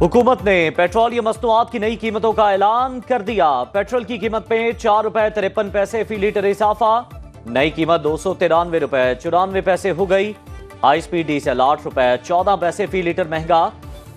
हुकूमत ने पेट्रोलियम मसनूआत की नई कीमतों का ऐलान कर दिया। पेट्रोल की कीमत में 4 रुपए 53 पैसे फी लीटर इजाफा। नई कीमत 293 रुपए 94 पैसे हो गई। हाई स्पीड डीजल 8 रुपए 14 पैसे फी लीटर महंगा।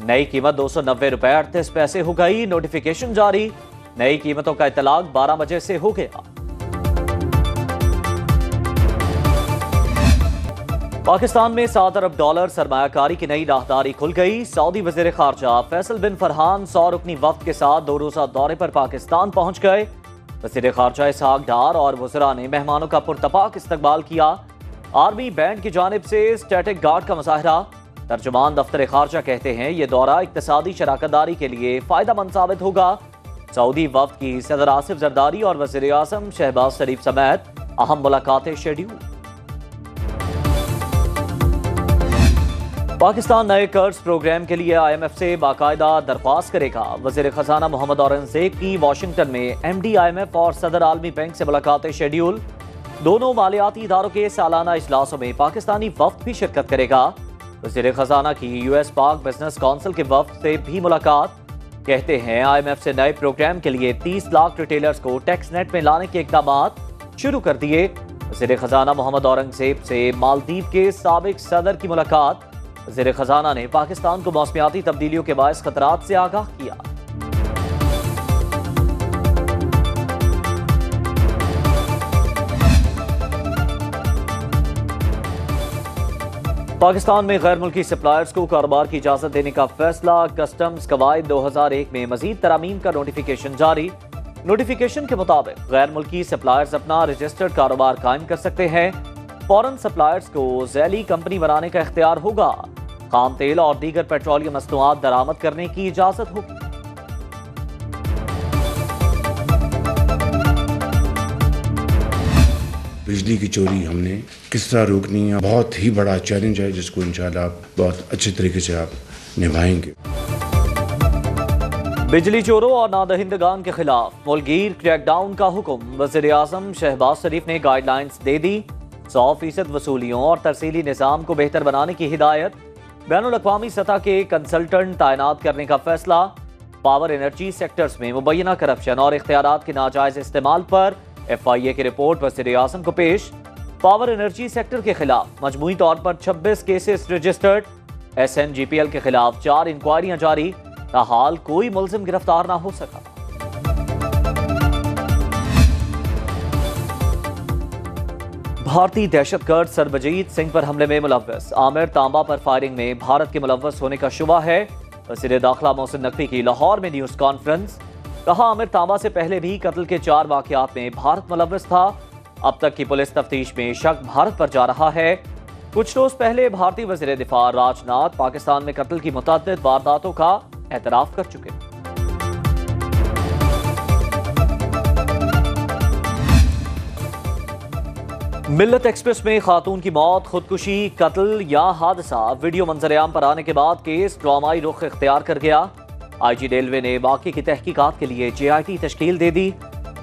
नई कीमत 290 रुपए 38 पैसे हो गई। नोटिफिकेशन जारी। नई कीमतों का इतलाक 12 बजे से हो गया। पाकिस्तान में 7 अरब डॉलर सरमायाकारी की नई राहदारी खुल गई। सऊदी वजीर खारजा फैसल बिन फरहान 100 रुकनी वफ्द के साथ 2 रोजा दौरे पर पाकिस्तान पहुंच गए। वजीर खारजा इसहाक डार और वज़रा ने मेहमानों का पुरतपाक इस्तकबाल किया। आर्मी बैंड की जानिब से स्टैटिक गार्ड का मुजाहरा। तर्जुमान दफ्तर खारजा कहते हैं ये दौरा इक्तसादी शराकतदारी के लिए फायदेमंद साबित होगा। सऊदी वफ्द की सदर आसिफ जरदारी और वज़ीर आज़म शहबाज शरीफ समेत अहम मुलाकातें शेड्यूल। पाकिस्तान नए कर्ज प्रोग्राम के लिए IMF से बाकायदा दरख्वास्त करेगा। वज़ीर खजाना मोहम्मद औरंगज़ेब की वाशिंगटन में MD IMF और सदर आलमी बैंक से मुलाकातें शेड्यूल। दोनों मालियाती इदारों के सालाना इजलासों में पाकिस्तानी वफ्द भी शिरकत करेगा। वज़ीर खजाना की US पाक बिजनेस काउंसिल के वफ्द से भी मुलाकात। कहते हैं IMF से नए प्रोग्राम के लिए 30 लाख रिटेलर्स को टैक्स नेट में लाने के इक़दाम शुरू कर दिए। वज़ीर खजाना मोहम्मद औरंगज़ेब से मालदीव के साबिक सदर की मुलाकात। वज़ीर खजाना ने पाकिस्तान को मौसमियाती तब्दीलियों के बायस खतरात से आगाह किया। पाकिस्तान में गैर मुल्की सप्लायर्स को कारोबार की इजाजत देने का फैसला। कस्टम्स कवायद 2001 में मजीद तरामीम का नोटिफिकेशन जारी। नोटिफिकेशन के मुताबिक गैर मुल्की सप्लायर्स अपना रजिस्टर्ड कारोबार कायम कर सकते हैं। फॉरेन सप्लायर्स को जैली कंपनी बनाने का इख्तियार होगा। खाम तेल और दीगर पेट्रोलियम मसनूआत दरामद करने की इजाजत होगी। बिजली की चोरी हमने किस तरह रोकनी है, बहुत ही बड़ा चैलेंज है जिसको इंशाल्लाह आप बहुत अच्छे तरीके से आप निभाएंगे। बिजली चोरों और नादहिंदगान के खिलाफ मुल्कगीर क्रैकडाउन का हुक्म। वज़ीर आज़म शहबाज शरीफ ने गाइडलाइंस दे दी। 100% वसूलियों और तरसीली निज़ाम को बेहतर बनाने की हिदायत। बैनुल-अक़वामी सतह के कंसल्टेंट तैनात करने का फैसला। पावर एनर्जी सेक्टर्स में मुबैना करप्शन और इख्तियारात के नाजायज इस्तेमाल पर FIA की रिपोर्ट वज़ीर आज़म को पेश। पावर एनर्जी सेक्टर के खिलाफ मजमूई तौर पर 26 केसेस रजिस्टर्ड। SNGPL के खिलाफ 4 इंक्वायरियां जारी। ताहाल कोई मुल्जिम गिरफ्तार ना हो सका। भारतीय दहशतगर्द सरबजीत सिंह पर हमले में मुलव्वस आमिर तांबा पर फायरिंग में भारत के मुलव्वस होने का शुबा है। वज़ीर दाखिला मोहसिन नकवी की लाहौर में न्यूज़ कॉन्फ्रेंस। कहा आमिर तांबा से पहले भी कत्ल के 4 वाक़यात में भारत मुलव्वस था। अब तक की पुलिस तफ्तीश में शक भारत पर जा रहा है। कुछ रोज पहले भारतीय वज़ीर दिफा राजनाथ पाकिस्तान में कत्ल की मुतअद्दिद वारदातों का एतराफ कर चुके। मिल्लत एक्सप्रेस में खातून की मौत, खुदकुशी, कत्ल या हादसा वीडियो मंजरेआम पर आने के बाद केस ड्रामाई रुख इख्तियार कर गया। IG रेलवे ने वाक़े की तहकीकात के लिए JIT तश्कील दे दी।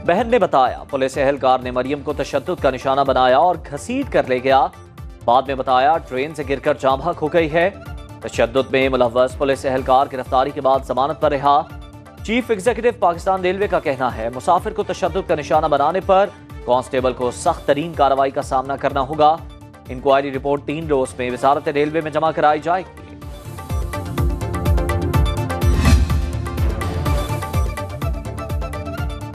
बहन ने बताया पुलिस एहलकार ने मरियम को तशद्दुद का निशाना बनाया और घसीट कर ले गया। बाद में बताया ट्रेन से गिरकर जाँ बहक हो गई है। तशद्दुद में मुलव्वस पुलिस एहलकार गिरफ्तारी के बाद जमानत पर रहा। चीफ एग्जीक्यूटिव पाकिस्तान रेलवे का कहना है मुसाफिर को तशद्दुद का निशाना बनाने पर कांस्टेबल को सख्त तरीन कार्रवाई का सामना करना होगा। इंक्वायरी रिपोर्ट 3 रोज में वजारत रेलवे में जमा कराई जाएगी।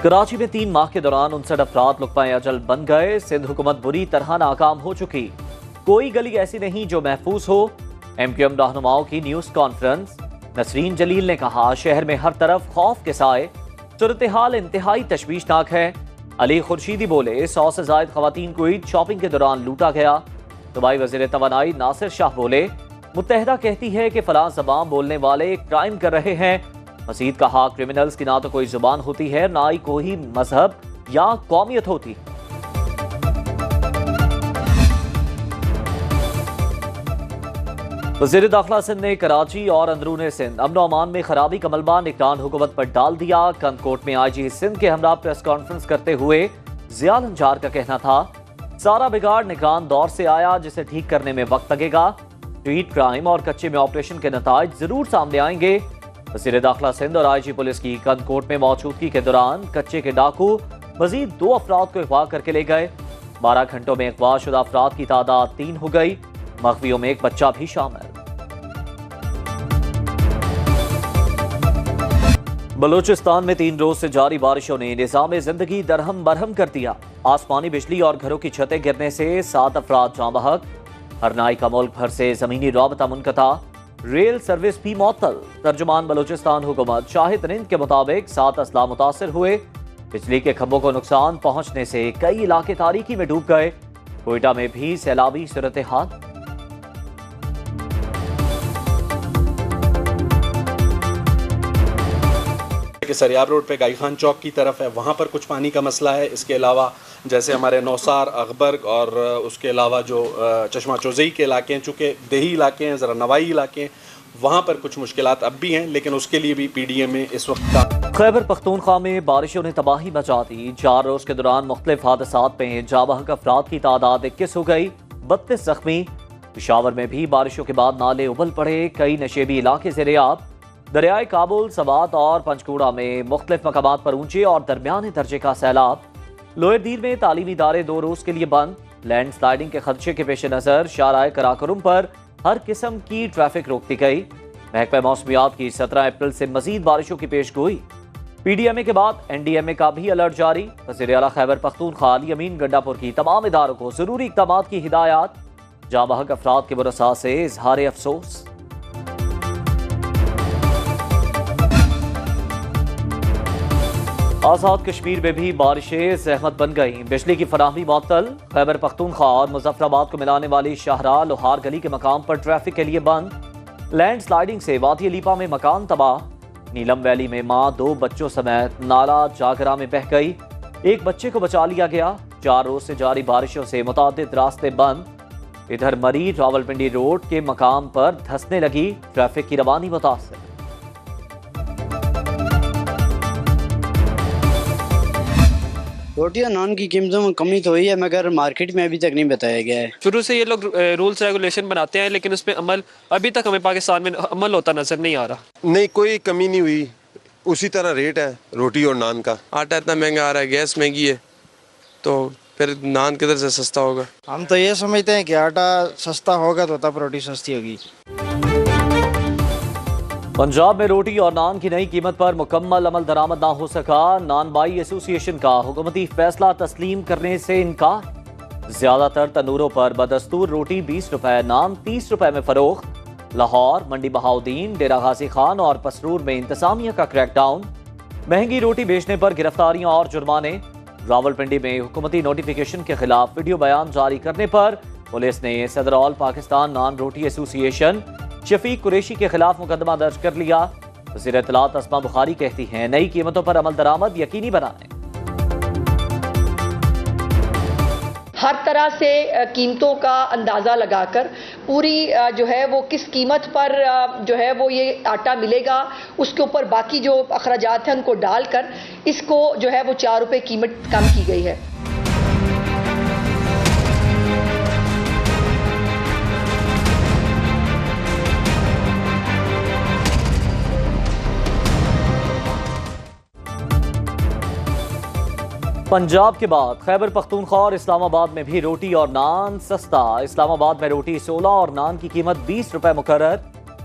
कराची में 3 माह के दौरान 59 अफराद लुक़मा अजल बन गए। सिंध हुकूमत बुरी तरह नाकाम हो चुकी। कोई गली ऐसी नहीं जो महफूज हो। MQM रहनुमाओं की न्यूज़ कॉन्फ्रेंस। नसरीन जलील ने कहा शहर में हर तरफ खौफ के साए। सूरत हाल इंतहाई तशवीशनाक है। अली खुर्शीदी बोले 100 से ज़ायद खवातीन को ईद शॉपिंग के दौरान लूटा गया। दुबई वज़ीर तवानाई नासिर शाह बोले मुत्तहिदा कहती है कि फलां ज़बान बोलने वाले क्राइम कर रहे हैं। मज़ीद कहा क्रिमिनल्स की ना तो कोई ज़ुबान होती है ना ही कोई मजहब या कौमियत होती। वज़ीर दाखिला सिंध ने कराची और अंदरूने सिंध अमन अमान में खराबी का मलबा निगरान हुकूमत पर डाल दिया। कंदकोट में IG सिंध के हमरा प्रेस कॉन्फ्रेंस करते हुए ज़िया लंजार का कहना था सारा बिगाड़ निगरान दौर से आया जिसे ठीक करने में वक्त लगेगा। स्ट्रीट क्राइम और कच्चे में ऑपरेशन के नताइज जरूर सामने आएंगे। वज़ीर दाखिला सिंध और IG पुलिस की कंदकोट में मौजूदगी के दौरान कच्चे के डाकू मजीद 2 अफराद को अगवा करके ले गए। 12 घंटों में अगवा शुदा अफराद की तादाद 3 हो गई। मगवियों में एक बच्चा भी शामिल। बलूचिस्तान में 3 रोज से जारी बारिशों ने निज़ाम जिंदगी दरहम बरहम कर दिया। आसमानी बिजली और घरों की छतें गिरने से 7 अफराद जाँ बहक। हरनाई का मुल्क भर से जमीनी राबता मुनक़ता, रेल सर्विस भी मुअत्तल। तर्जुमान बलूचिस्तान हुकूमत शाहिद रिंद के मुताबिक 7 असला मुतासर हुए। बिजली के खंभों को नुकसान पहुंचने से कई इलाके तारीकी में डूब गए। कोयटा में भी सैलाबी सूरत हाल। कि सरियाब रोड पे गाई खान चौक की तरफ है, वहाँ पर कुछ पानी का मसला है। इसके अलावा जैसे हमारे नौसार, अकबर्ग और उसके अलावा जो चश्मा चौज़ई के इलाके हैं, चूँकि देही इलाके हैं, ज़रा नवाई इलाके हैं, वहाँ पर कुछ मुश्किलात अब भी हैं, लेकिन उसके लिए भी PDM में इस वक्त खैबर पख्तूनख्वा में बारिशों ने तबाही मचा दी। 4 रोज के दौरान मुख्तलिफ हादसात में जाँ बहक अफराद की तादाद 21 हो गई, 32 जख्मी। पेशावर में भी बारिशों के बाद नाले उबल पड़े, कई नशेबी इलाके से रेयाब। दरियाए काबुल, सवात और पंचकूड़ा में मुख्तलिफ मकामात पर ऊंचे और दरमियाने दर्जे का सैलाब। लोअर दीर में तालीमी इदारे 2 रोज के लिए बंद। लैंड स्लाइडिंग के खदशे के पेश नजर शाहराह कराकोरम पर हर किस्म की ट्रैफिक रोक दी गई। महकमा मौसमियात की 17 अप्रैल से मजीद बारिशों की पेश गोई। PDMA के बाद NDMA का भी अलर्ट जारी। वज़ीर आला खैबर पख्तूनख्वा अली अमीन गंडापुर की तमाम इदारों को जरूरी इक़दाम की हिदायत। जाँ बहक अफराद के बुरसा से इजहार अफसोस। आज़ाद कश्मीर में भी बारिशें ज़हमत बन गई। बिजली की फराहमी मुअत्तल। खैबर पख्तूनख्वा और मुजफ्फराबाद को मिलाने वाली शाहराह लोहार गली के मकाम पर ट्रैफिक के लिए बंद। लैंड स्लाइडिंग से वादी लीपा में मकान तबाह। नीलम वैली में मां 2 बच्चों समेत नाला जागरा में बह गई, एक बच्चे को बचा लिया गया। 4 रोज से जारी बारिशों से मुतादिद रास्ते बंद। इधर मरी रावलपिंडी रोड के मकाम पर धंसने लगी, ट्रैफिक की रवानी मुतासर। रोटी और नान की कीमतों में कमी तो हुई है, मगर मार्केट में अभी तक नहीं बताया गया है। शुरू से ये लोग रूल्स रेगुलेशन बनाते हैं, लेकिन उस पर अमल अभी तक हमें पाकिस्तान में अमल होता नजर नहीं आ रहा। नहीं, कोई कमी नहीं हुई, उसी तरह रेट है रोटी और नान का। आटा इतना महंगा आ रहा है, गैस महंगी है, तो फिर नान किधर से सस्ता होगा। हम तो ये समझते हैं कि आटा सस्ता होगा तो तब रोटी सस्ती होगी। पंजाब में रोटी और नान की नई कीमत पर मुकम्मल अमल दरामद ना हो सका। नान बाई एसोसिएशन का हुकूमती फैसला तस्लीम करने से इनकार। ज्यादातर तनूरों पर बदस्तूर रोटी 20 रुपए, नान 30 रुपए में फरोख्त। लाहौर, मंडी बहाउद्दीन, डेरा गाजी खान और पसरूर में इंतजामिया का क्रैकडाउन। महंगी रोटी बेचने पर गिरफ्तारियां और जुर्माने। रावलपिंडी में हुकूमती नोटिफिकेशन के खिलाफ वीडियो बयान जारी करने पर पुलिस ने सदर ऑल पाकिस्तान नान रोटी एसोसिएशन शफीक कुरैशी के खिलाफ मुकदमा दर्ज कर लिया। वज़ीर इत्तलात अस्मा बुखारी कहती हैं, नई कीमतों पर अमल दरामद यकीनी बनाएं। हर तरह से कीमतों का अंदाज़ा लगाकर पूरी जो है वो किस कीमत पर जो है वो ये आटा मिलेगा, उसके ऊपर बाकी जो अखराजात हैं उनको डालकर इसको जो है वो 4 रुपए कीमत कम की गई है। पंजाब के बाद खैबर पख्तूनख्वा और इस्लामाबाद में भी रोटी और नान सस्ता। इस्लामाबाद में रोटी 16 और नान की कीमत 20 रुपए मुकर्रर।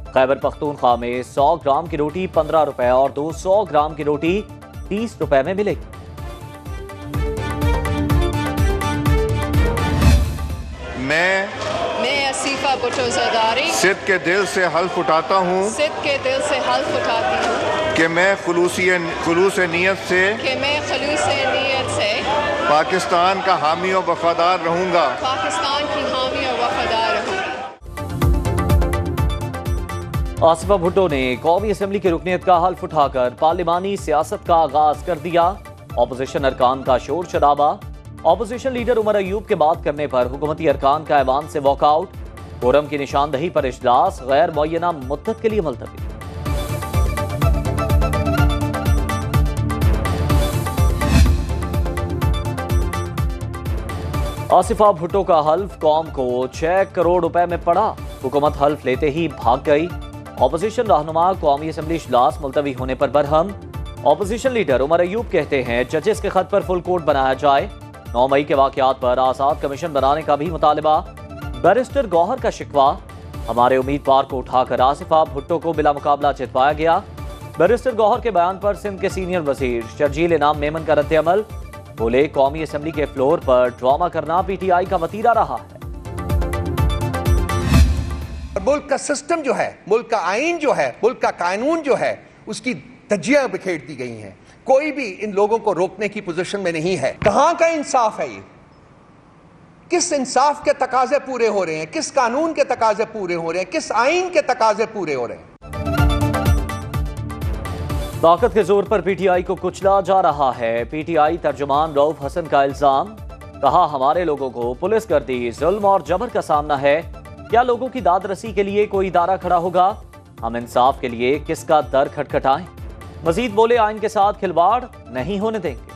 खैबर पख्तूनख्वा में 100 ग्राम की रोटी 15 रुपए और 200 ग्राम की रोटी 30 रुपए में मिलेगी। मैं असीफा भुट्टो ज़रदारी सिद्ध के दिल से हल्फ उठाता हूँ कि मैं खुलूस नीयत से पाकिस्तान का हामी और वफादार रहूँगा। आसिफा भुट्टो ने कौमी असम्बली की रुकनीत का हल्फ उठाकर पार्लिमानी सियासत का आगाज कर दिया। अपोजिशन अरकान का शोर शराबा। अपोजिशन लीडर उमर अयूब के बात करने पर हुकूमती अरकान का ऐवान से वॉकआउट। कोरम की निशानदही पर इजलास गैर मुअय्यना मुद्दत के लिए मुलतवी। आसिफा भुट्टो का हल्फ कौम को 6 करोड़ रुपए में पड़ा। हुकूमत हल्फ लेते ही भाग गई। ऑपोजिशन रहनुमा कौमी असम्बली इजलास मुलतवी होने पर बरहम। ऑपोजिशन लीडर उमर अयूब कहते हैं जजेस के खत पर फुल कोर्ट बनाया जाए। 9 मई के वाकयात पर आजाद कमीशन बनाने का भी मुतालबा। बैरिस्टर गौहर का शिकवा, हमारे उम्मीदवार को उठाकर आसिफा भुट्टो को बिला मुकाबला जितवाया गया। बैरिस्टर गौहर के बयान पर सिंध के सीनियर वजीर शर्जील इनाम मेमन का रद्द अमल, बोले कौमी असम्बली के फ्लोर पर ड्रामा करना PTI का वतीरा रहा है। मुल्क का सिस्टम जो है, मुल्क का आइन जो है, मुल्क का कानून जो है, उसकी धज्जियां बिखेर दी गई हैं। कोई भी इन लोगों को रोकने की पोजीशन में नहीं है। कहां का इंसाफ है ये? किस इंसाफ के तकाजे पूरे हो रहे हैं? किस कानून के तकाजे पूरे हो रहे हैं? किस आइन के तकाजे पूरे हो रहे हैं? ताकत के जोर पर PTI को कुचला जा रहा है। PTI तर्जुमान रऊफ हसन का इल्जाम, कहा हमारे लोगों को पुलिस गर्दी, जुल्म और जबर का सामना है। क्या लोगों की दाद रसी के लिए कोई इदारा खड़ा होगा? हम इंसाफ के लिए किसका दर खटखटाएं? मजीद बोले आइन के साथ खिलवाड़ नहीं होने देंगे।